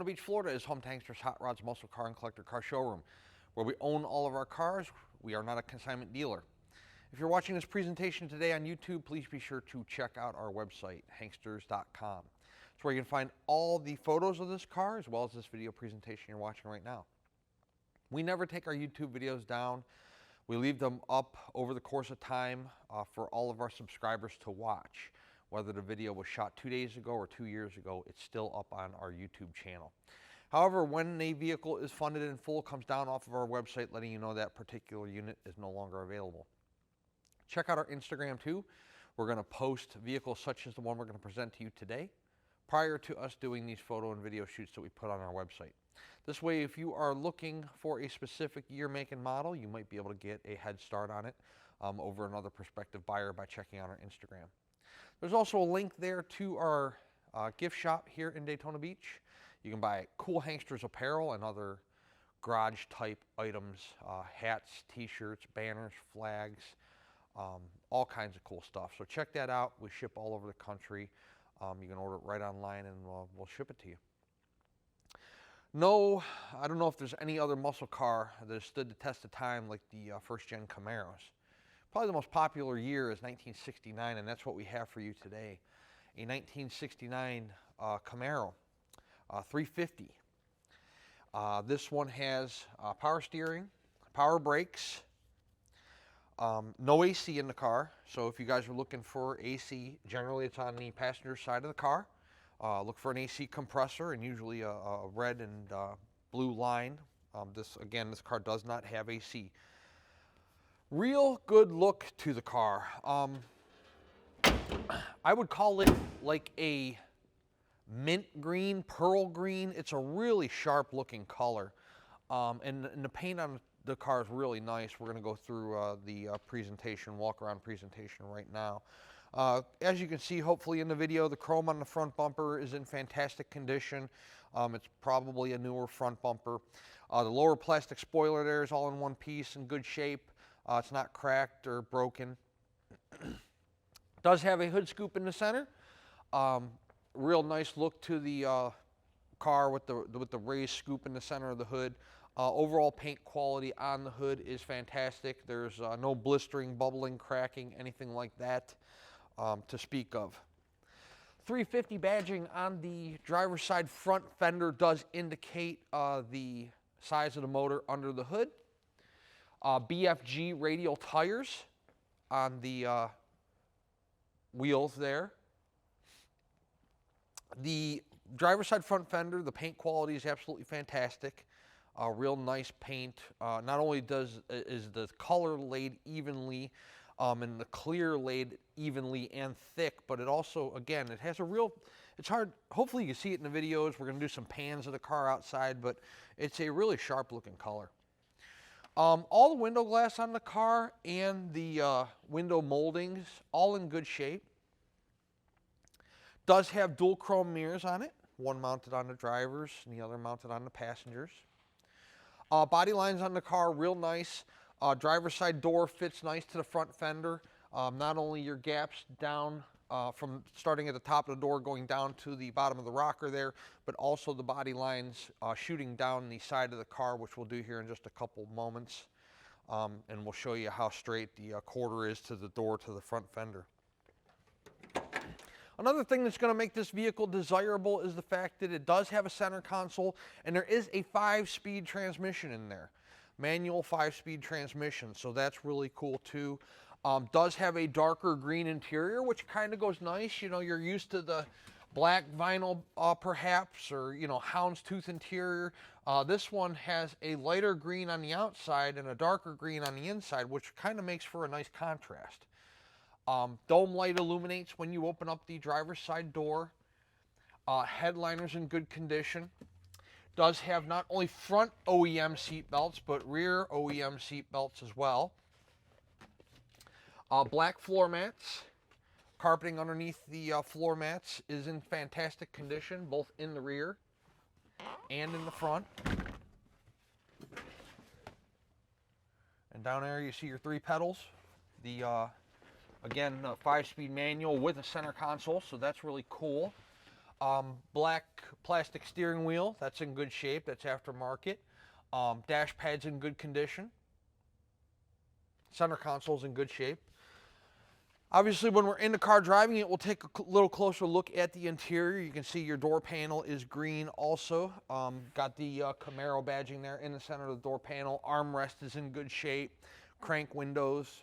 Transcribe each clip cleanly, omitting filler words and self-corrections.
Daytona Beach, Florida is home to Hankster's Hot Rods Muscle Car and Collector Car Showroom, where we own all of our cars. We are not a consignment dealer. If you're watching this presentation today on YouTube, please be sure to check out our website, hanksters.com. It's where you can find all the photos of this car as well as this video presentation you're watching right now. We never take our YouTube videos down. We leave them up over the course of time for all of our subscribers to watch. Whether the video was shot 2 days ago or 2 years ago, it's still up on our YouTube channel. However, when a vehicle is funded in full, it comes down off of our website letting you know that particular unit is no longer available. Check out our Instagram too. We're going to post vehicles such as the one we're going to present to you today prior to us doing these photo and video shoots that we put on our website. This way, if you are looking for a specific year, make, and model, you might be able to get a head start on it over another prospective buyer by checking out our Instagram. There's also a link there to our gift shop here in Daytona Beach. You can buy cool Hanksters apparel and other garage type items, hats, t-shirts, banners, flags, all kinds of cool stuff. So check that out. We ship all over the country. You can order it right online and we'll ship it to you. No, I don't know if there's any other muscle car that has stood the test of time like the first-gen Camaros. Probably the most popular year is 1969, and that's what we have for you today. A 1969 Camaro 350. This one has power steering, power brakes, no AC in the car. So if you guys are looking for AC, generally it's on the passenger side of the car. Look for an AC compressor and usually a red and blue line. This car does not have AC. Real good look to the car. I would call it like a mint green, pearl green. It's a really sharp looking color. And the paint on the car is really nice. We're going to go through the presentation, walk around presentation right now. As you can see, hopefully in the video, the chrome on the front bumper is in fantastic condition. It's probably a newer front bumper. The lower plastic spoiler there is all in one piece, in good shape. It's not cracked or broken. Does have a hood scoop in the center. Real nice look to the car with the raised scoop in the center of the hood. Overall paint quality on the hood is fantastic. There's no blistering, bubbling, cracking, anything like that to speak of. 350 badging on the driver's side front fender does indicate the size of the motor under the hood. BFG radial tires on the wheels there. The driver's side front fender, the paint quality is absolutely fantastic. Real nice paint. Not only is the color laid evenly and the clear laid evenly and thick, but it also, again, it has a real, it's hard, hopefully you can see it in the videos. We're going to do some pans of the car outside, but it's a really sharp looking color. All the window glass on the car and the window moldings, all in good shape. Does have dual chrome mirrors on it, one mounted on the drivers and the other mounted on the passengers. Body lines on the car, real nice. Driver's side door fits nice to the front fender. Not only your gaps down from starting at the top of the door going down to the bottom of the rocker there, but also the body lines shooting down the side of the car, which we'll do here in just a couple moments. And we'll show you how straight the quarter is to the door to the front fender. Another thing that's going to make this vehicle desirable is the fact that it does have a center console and there is a 5-speed transmission in there. Manual 5-speed transmission, so that's really cool too. Does have a darker green interior, which kind of goes nice. You know, you're used to the black vinyl perhaps, or, you know, houndstooth interior. This one has a lighter green on the outside and a darker green on the inside, which kind of makes for a nice contrast. Dome light illuminates when you open up the driver's side door. Headliner's in good condition. Does have not only front OEM seat belts, but rear OEM seat belts as well. Black floor mats. Carpeting underneath the floor mats is in fantastic condition, both in the rear and in the front. And down there you see your 3 pedals. The Again, a 5-speed manual with a center console, so that's really cool. Black plastic steering wheel, that's in good shape, that's aftermarket. Dash pad's in good condition. Center console's in good shape. Obviously, when we're in the car driving it, we'll take a little closer look at the interior. You can see your door panel is green also. Got the Camaro badging there in the center of the door panel. Armrest is in good shape. Crank windows.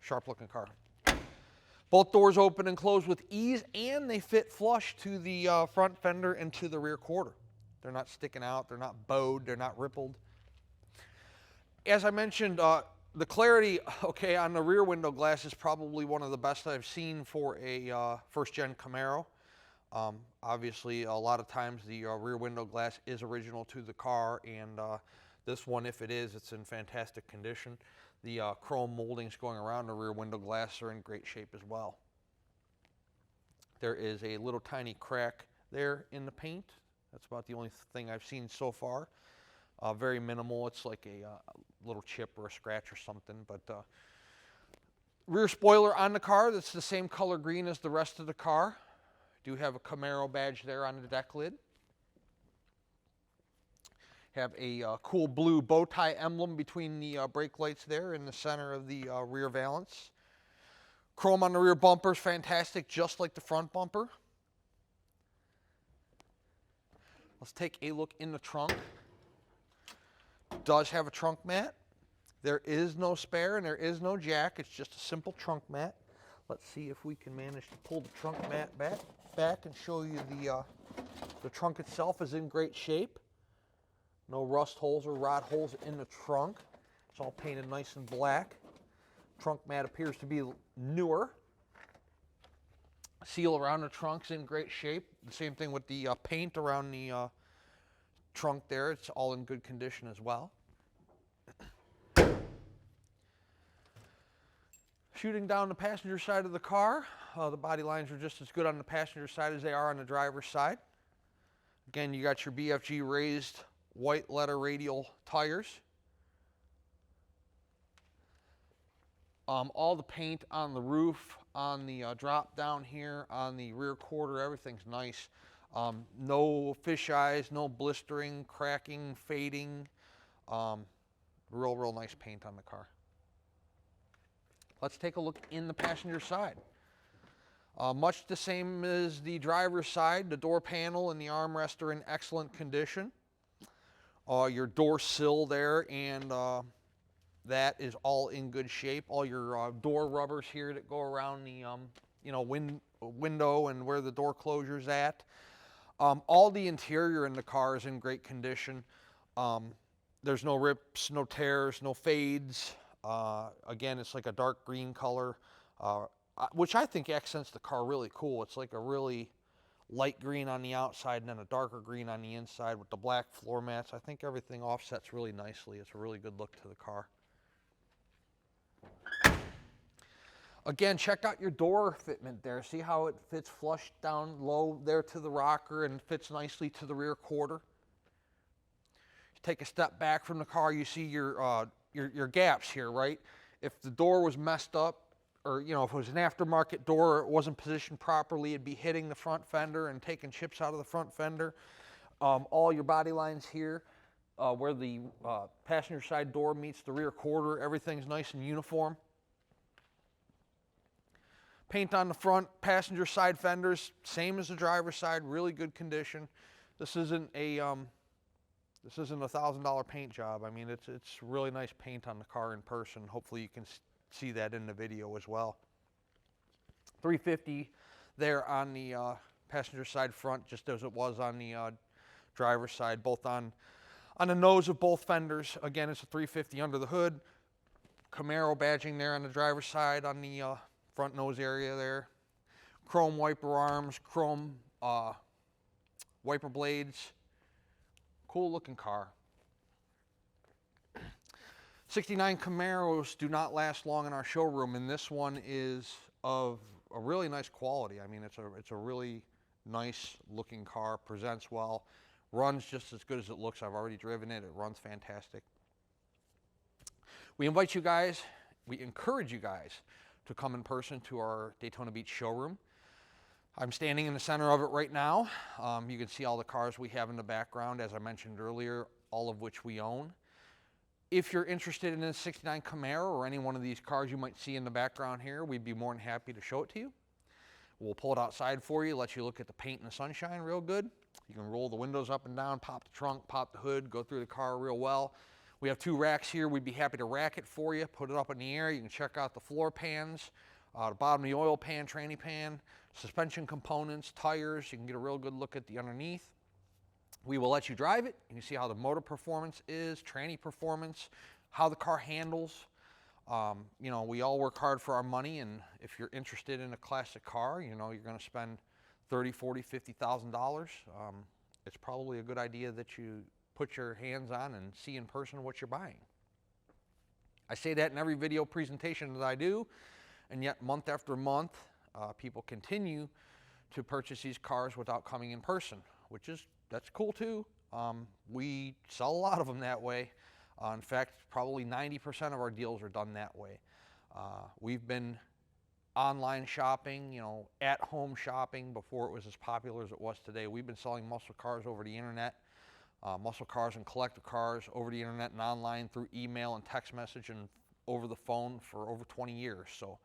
Sharp looking car. Both doors open and close with ease, and they fit flush to the front fender and to the rear quarter. They're not sticking out, they're not bowed, they're not rippled. As I mentioned, the clarity, okay, on the rear window glass is probably one of the best I've seen for a first-gen Camaro. Obviously, a lot of times the rear window glass is original to the car, and this one, if it is, it's in fantastic condition. The chrome moldings going around the rear window glass are in great shape as well. There is a little tiny crack there in the paint. That's about the only thing I've seen so far. Very minimal. It's like a little chip or a scratch or something. But rear spoiler on the car, that's the same color green as the rest of the car. Do have a Camaro badge there on the deck lid. Have a cool blue bow tie emblem between the brake lights there in the center of the rear valance. Chrome on the rear bumpers, fantastic, just like the front bumper. Let's take a look in the trunk. Does have a trunk mat. There is no spare and there is no jack. It's just a simple trunk mat. Let's see if we can manage to pull the trunk mat back and show you the trunk itself is in great shape. No rust holes or rot holes in the trunk. It's all painted nice and black. Trunk mat appears to be newer. Seal around the trunk's in great shape. The same thing with the paint around the trunk there. It's all in good condition as well. Shooting down the passenger side of the car, the body lines are just as good on the passenger side as they are on the driver's side. Again, you got your BFG raised white letter radial tires. All the paint on the roof, on the drop down here, on the rear quarter, everything's nice. No fisheyes, no blistering, cracking, fading. Real nice paint on the car. Let's take a look in the passenger side. Much the same as the driver's side, the door panel and the armrest are in excellent condition. Your door sill there and that is all in good shape. All your door rubbers here that go around the window and where the door closure's at. All the interior in the car is in great condition. There's no rips, no tears, no fades. Again, it's like a dark green color, which I think accents the car really cool. It's like a really light green on the outside and then a darker green on the inside with the black floor mats. I think everything offsets really nicely. It's a really good look to the car. Again, check out your door fitment there. See how it fits flush down low there to the rocker and fits nicely to the rear quarter. You take a step back from the car, you see your gaps here, right? If the door was messed up, or if it was an aftermarket door, or it wasn't positioned properly, it'd be hitting the front fender and taking chips out of the front fender. All your body lines here, where the passenger side door meets the rear quarter, everything's nice and uniform. Paint on the front passenger side fenders, same as the driver's side, really good condition. This isn't a $1,000 paint job. I mean, it's really nice paint on the car in person. Hopefully you can see that in the video as well. 350 there on the passenger side front, just as it was on the driver's side, both on the nose of both fenders. Again, it's a 350 under the hood. Camaro badging there on the driver's side on the front nose area there. Chrome wiper arms, chrome wiper blades. Cool looking car. 69 Camaros do not last long in our showroom, and this one is of a really nice quality. I mean, it's a really nice looking car, presents well, runs just as good as it looks. I've already driven it. It runs fantastic. We encourage you guys to come in person to our Daytona Beach showroom. I'm standing in the center of it right now. You can see all the cars we have in the background, as I mentioned earlier, all of which we own. If you're interested in a 69 Camaro or any one of these cars you might see in the background here, we'd be more than happy to show it to you. We'll pull it outside for you, let you look at the paint in the sunshine real good. You can roll the windows up and down, pop the trunk, pop the hood, go through the car real well. We have 2 racks here. We'd be happy to rack it for you, put it up in the air. You can check out the floor pans, the bottom of the oil pan, tranny pan, suspension components, tires. You can get a real good look at the underneath. We will let you drive it. You can see how the motor performance is, tranny performance, how the car handles. You know, we all work hard for our money, and if you're interested in a classic car, you know, you're going to spend $30,000, $40,000, $50,000. It's probably a good idea that you put your hands on and see in person what you're buying. I say that in every video presentation that I do, and yet month after month, people continue to purchase these cars without coming in person, that's cool too. We sell a lot of them that way. In fact, probably 90% of our deals are done that way. We've been online shopping, you know, at-home shopping before it was as popular as it was today. We've been selling muscle cars over the internet, muscle cars and collector cars over the internet and online through email and text message and over the phone for over 20 years. So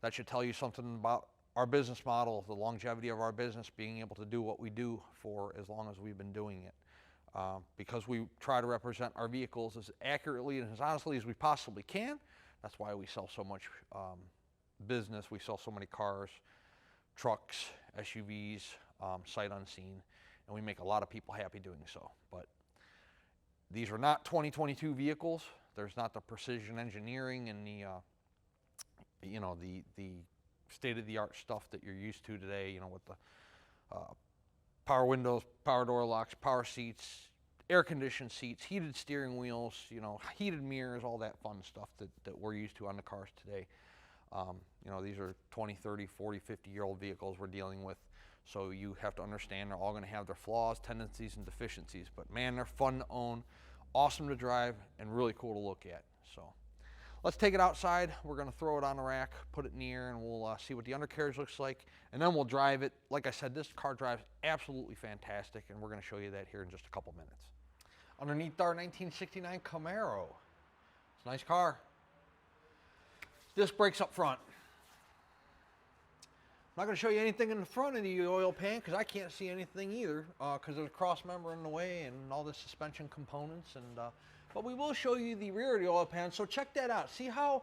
that should tell you something about our business model, the longevity of our business, being able to do what we do for as long as we've been doing it. Because we try to represent our vehicles as accurately and as honestly as we possibly can. That's why we sell so much business. We sell so many cars, trucks, SUVs, sight unseen, and we make a lot of people happy doing so. But these are not 2022 vehicles. There's not the precision engineering and the you know, the state-of-the-art stuff that you're used to today, you know, with the power windows, power door locks, power seats, air-conditioned seats, heated steering wheels, you know, heated mirrors, all that fun stuff that we're used to on the cars today. You know, these are 20, 30, 40, 50-year-old vehicles we're dealing with, so you have to understand they're all going to have their flaws, tendencies, and deficiencies. But man, they're fun to own, awesome to drive, and really cool to look at. So let's take it outside. We're going to throw it on the rack, put it in the air, and we'll see what the undercarriage looks like, and then we'll drive it. Like I said, this car drives absolutely fantastic, and we're going to show you that here in just a couple minutes. Underneath our 1969 Camaro. It's a nice car. Disc brakes up front. I'm not going to show you anything in the front of the oil pan because I can't see anything either because there's a cross member in the way and all the suspension components. But we will show you the rear of the oil pan, so check that out. See how,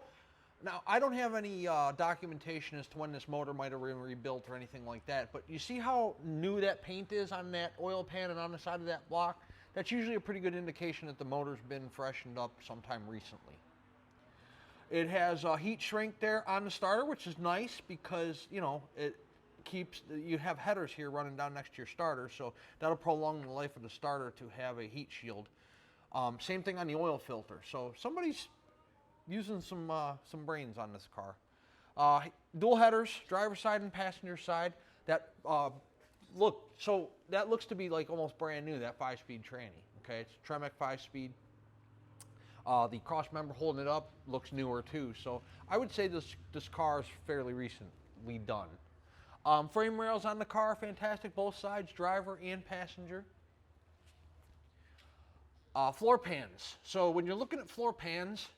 now I don't have any documentation as to when this motor might have been rebuilt or anything like that, but you see how new that paint is on that oil pan and on the side of that block? That's usually a pretty good indication that the motor's been freshened up sometime recently. It has a heat shrink there on the starter, which is nice because, you know, it keeps, you have headers here running down next to your starter, so that'll prolong the life of the starter to have a heat shield. Same thing on the oil filter. So somebody's using some brains on this car. Dual headers, driver's side and passenger side. That look, so that looks to be like almost brand new, that 5-speed tranny. Okay, it's a Tremec 5-speed. The cross member holding it up looks newer too. So I would say this car is fairly recently done. Frame rails on the car, fantastic, both sides, driver and passenger. Floor pans. So when you're looking at floor pans,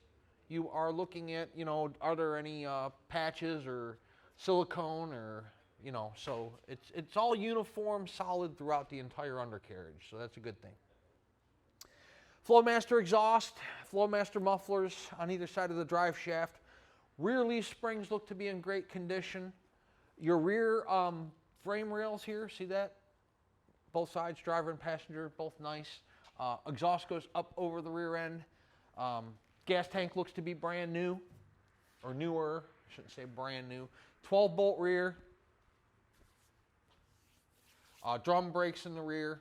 you are looking at, you know, are there any patches or silicone or, you know, so it's all uniform, solid throughout the entire undercarriage. So that's a good thing. Flowmaster exhaust, Flowmaster mufflers on either side of the drive shaft. Rear leaf springs look to be in great condition. Your rear frame rails here, see that? Both sides, driver and passenger, both nice. Exhaust goes up over the rear end. Gas tank looks to be brand new, or newer, I shouldn't say brand new. 12-bolt rear. Drum brakes in the rear.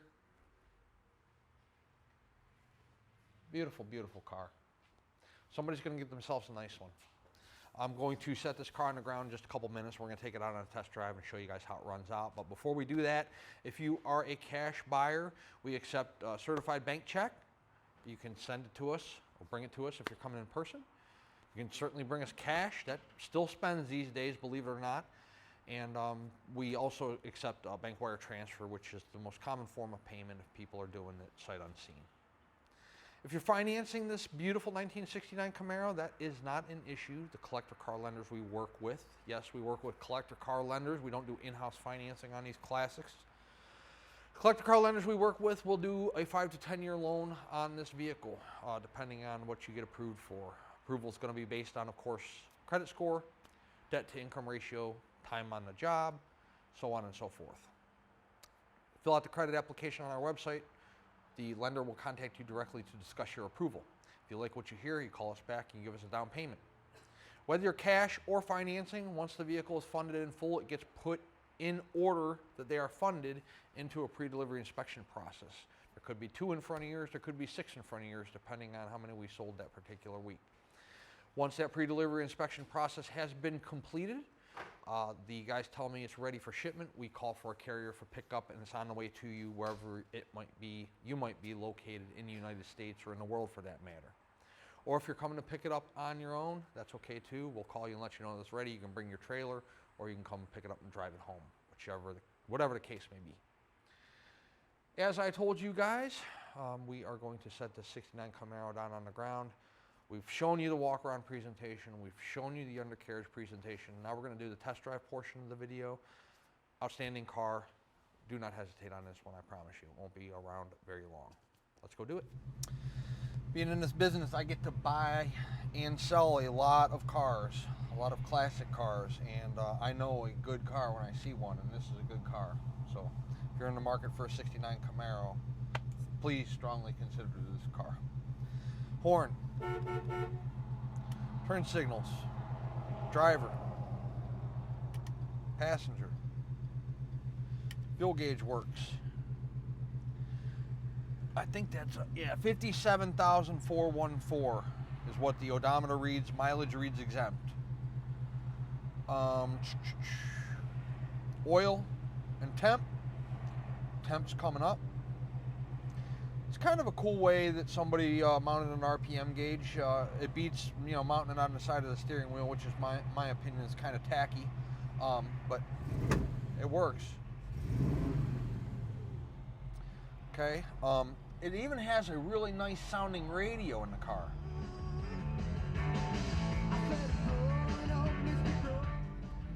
Beautiful, beautiful car. Somebody's going to get themselves a nice one. I'm going to set this car on the ground in just a couple minutes. We're going to take it out on a test drive and show you guys how it runs out. But before we do that, if you are a cash buyer, we accept a certified bank check. You can send it to us or bring it to us if you're coming in person. You can certainly bring us cash. That still spends these days, believe it or not. And we also accept bank wire transfer, which is the most common form of payment if people are doing it sight unseen. If you're financing this beautiful 1969 Camaro, that is not an issue. The collector car lenders we work with, yes, we work with collector car lenders. We don't do in-house financing on these classics. Collector car lenders we work with will do a 5 to 10 year loan on this vehicle, depending on what you get approved for. Approval is going to be based on, of course, credit score, debt to income ratio, time on the job, so on and so forth. Fill out the credit application on our website. The lender will contact you directly to discuss your approval. If you like what you hear, you call us back and you give us a down payment. Whether you're cash or financing, once the vehicle is funded in full, it gets put in order that they are funded into a pre-delivery inspection process. There could be 2 in front of yours, there could be 6 in front of yours, depending on how many we sold that particular week. Once that pre-delivery inspection process has been completed, the guys tell me it's ready for shipment. We call for a carrier for pickup, and it's on the way to you wherever it might be. You might be located in the United States or in the world for that matter. Or if you're coming to pick it up on your own, that's okay too. We'll call you and let you know that it's ready. You can bring your trailer, or you can come pick it up and drive it home, whatever the case may be. As I told you guys, we are going to set the 69 Camaro down on the ground. We've shown you the walk-around presentation. We've shown you the undercarriage presentation. Now we're going to do the test drive portion of the video. Outstanding car. Do not hesitate on this one, I promise you. It won't be around very long. Let's go do it. Being in this business, I get to buy and sell a lot of cars, a lot of classic cars, and I know a good car when I see one, and this is a good car. So if you're in the market for a 69 Camaro, please strongly consider this car. Horn, turn signals, driver, passenger, fuel gauge works. I think that's, 57,414 is what the odometer reads. Mileage reads exempt. Oil and temp. Temp's coming up. It's kind of a cool way that somebody mounted an RPM gauge. It beats, mounting it on the side of the steering wheel, which is my opinion is kind of tacky, but it works. Okay. It even has a really nice sounding radio in the car.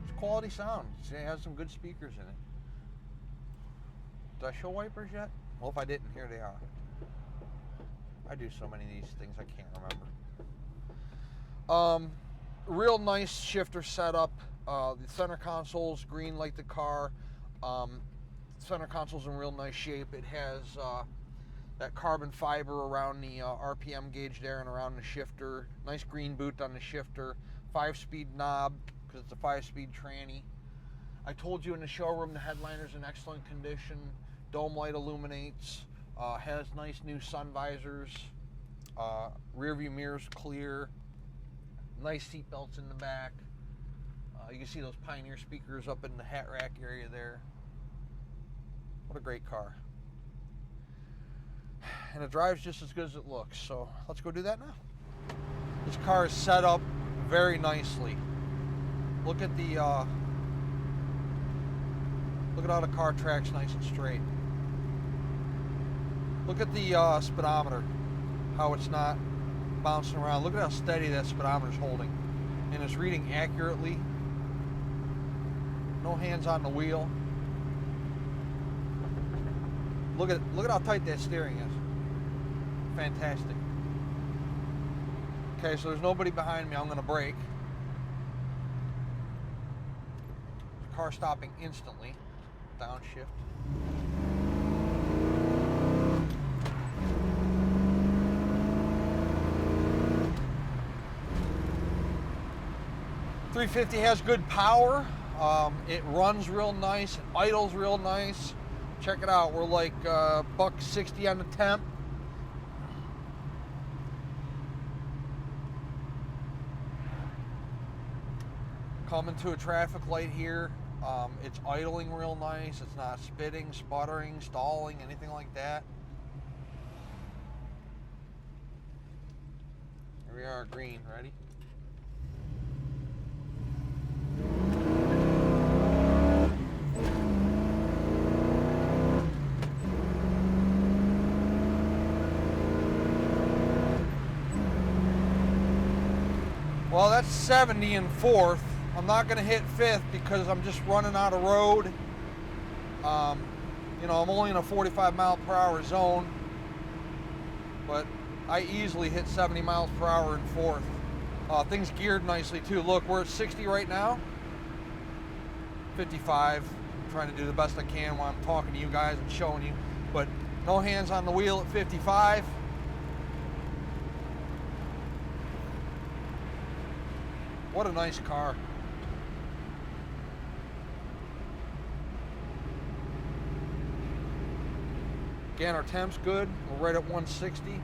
It's quality sound. It has some good speakers in it. Did I show wipers yet? Well, if I didn't, here they are. I do so many of these things I can't remember. Real nice shifter setup. The center console's green like the car. Center console's in real nice shape. It has that carbon fiber around the RPM gauge there and around the shifter. Nice green boot on the shifter. 5-speed knob because it's a 5-speed tranny. I told you in the showroom the headliner's in excellent condition. Dome light illuminates. Has nice new sun visors. Rear view mirrors clear. Nice seat belts in the back. You can see those Pioneer speakers up in the hat rack area there. What a great car. And it drives just as good as it looks. So let's go do that now. This car is set up very nicely. Look at how the car tracks nice and straight. Look at the speedometer, how it's not bouncing around. Look at how steady that speedometer is holding. And it's reading accurately. No hands on the wheel. Look at how tight that steering is. Fantastic. Okay, so there's nobody behind me. I'm going to brake. The car stopping instantly. Downshift. .350 has good power. It runs real nice. It idles real nice. Check it out. We're like $160 on the temp. Coming to a traffic light here. It's idling real nice. It's not spitting, sputtering, stalling, anything like that. Here we are, green. Ready? Well, that's 70 in fourth. I'm not going to hit fifth because I'm just running out of road. You know, I'm only in a 45 mile per hour zone, but I easily hit 70 miles per hour in fourth. Things geared nicely too. Look, we're at 60 right now. 55. I'm trying to do the best I can while I'm talking to you guys and showing you, but no hands on the wheel at 55. What a nice car. Again, our temp's good. We're right at 160.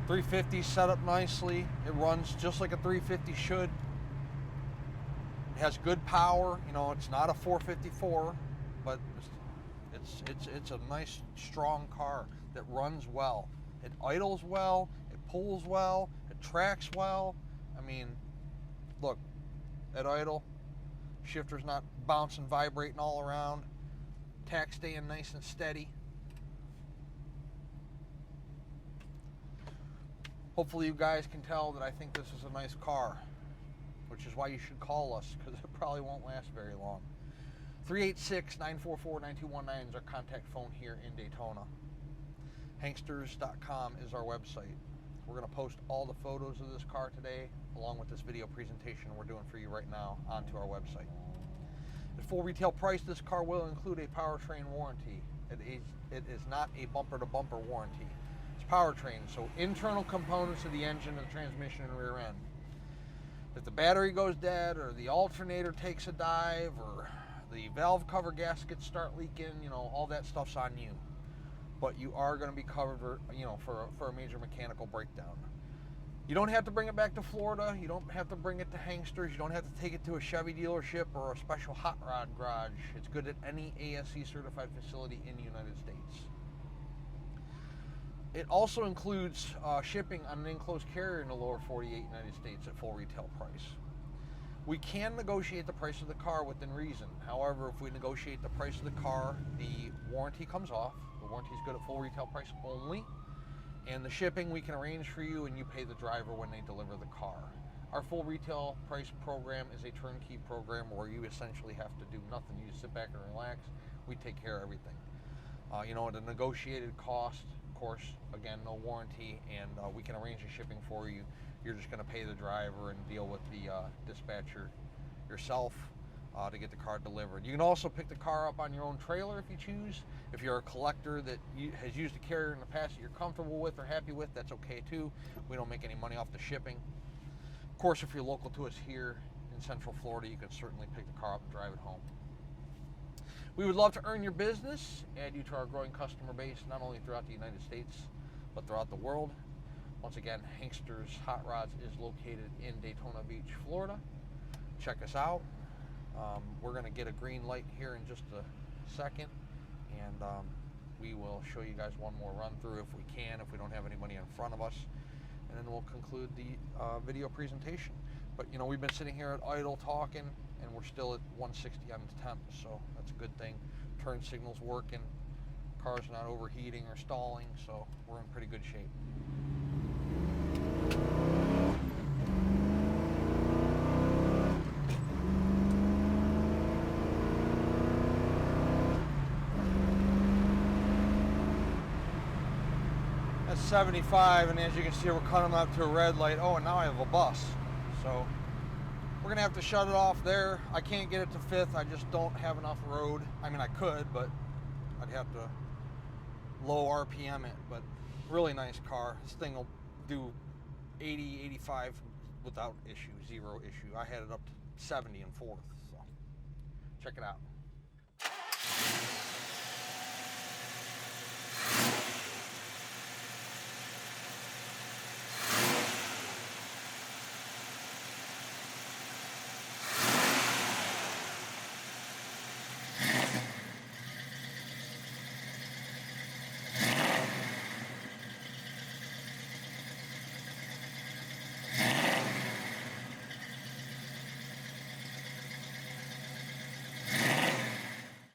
.350 set up nicely. It runs just like a 350 should. It has good power. You know, it's not a 454, but it's a nice, strong car that runs well. It idles well. It pulls well. It tracks well. I mean, look, at idle, shifter's not bouncing, vibrating all around. Tack staying nice and steady. Hopefully you guys can tell that I think this is a nice car, which is why you should call us, because it probably won't last very long. 386-944-9219 is our contact phone here in Daytona. Hanksters.com is our website. We're going to post all the photos of this car today, along with this video presentation we're doing for you right now, onto our website. At full retail price, this car will include a powertrain warranty. It is not a bumper-to-bumper warranty. It's powertrain, so internal components of the engine and the transmission and rear end. If the battery goes dead, or the alternator takes a dive, or the valve cover gaskets start leaking, you know, all that stuff's on you. But you are going to be covered, you know, for a major mechanical breakdown. You don't have to bring it back to Florida. You don't have to bring it to Hanksters. You don't have to take it to a Chevy dealership or a special hot rod garage. It's good at any ASE certified facility in the United States. It also includes shipping on an enclosed carrier in the lower 48 United States at full retail price. We can negotiate the price of the car within reason. However, if we negotiate the price of the car, the warranty comes off. The warranty is good at full retail price only. And the shipping we can arrange for you, and you pay the driver when they deliver the car. Our full retail price program is a turnkey program where you essentially have to do nothing. You just sit back and relax. We take care of everything. You know, at a negotiated cost, of course, again, no warranty, and we can arrange the shipping for you. You're just going to pay the driver and deal with the dispatcher yourself to get the car delivered. You can also pick the car up on your own trailer if you choose. If you're a collector that has used a carrier in the past that you're comfortable with or happy with, that's okay too. We don't make any money off the shipping. Of course, if you're local to us here in Central Florida, you can certainly pick the car up and drive it home. We would love to earn your business, add you to our growing customer base, not only throughout the United States, but throughout the world. Once again, Hanksters Hot Rods is located in Daytona Beach, Florida. Check us out. We're going to get a green light here in just a second, and we will show you guys one more run through if we can, if we don't have anybody in front of us, and then we'll conclude the video presentation. But you know, we've been sitting here at idle talking, and we're still at 160 on the temp, so that's a good thing. Turn signal's working, car's not overheating or stalling, so we're in pretty good shape. That's 75, and as you can see, we're coming up to a red light. Oh, and now I have a bus, so we're gonna have to shut it off there. I can't get it to fifth. I just don't have enough road. I mean, I could, but I'd have to low RPM it. But really nice car. This thing will do 80, 85 without issue, zero issue. I had it up to 70 in fourth, so check it out.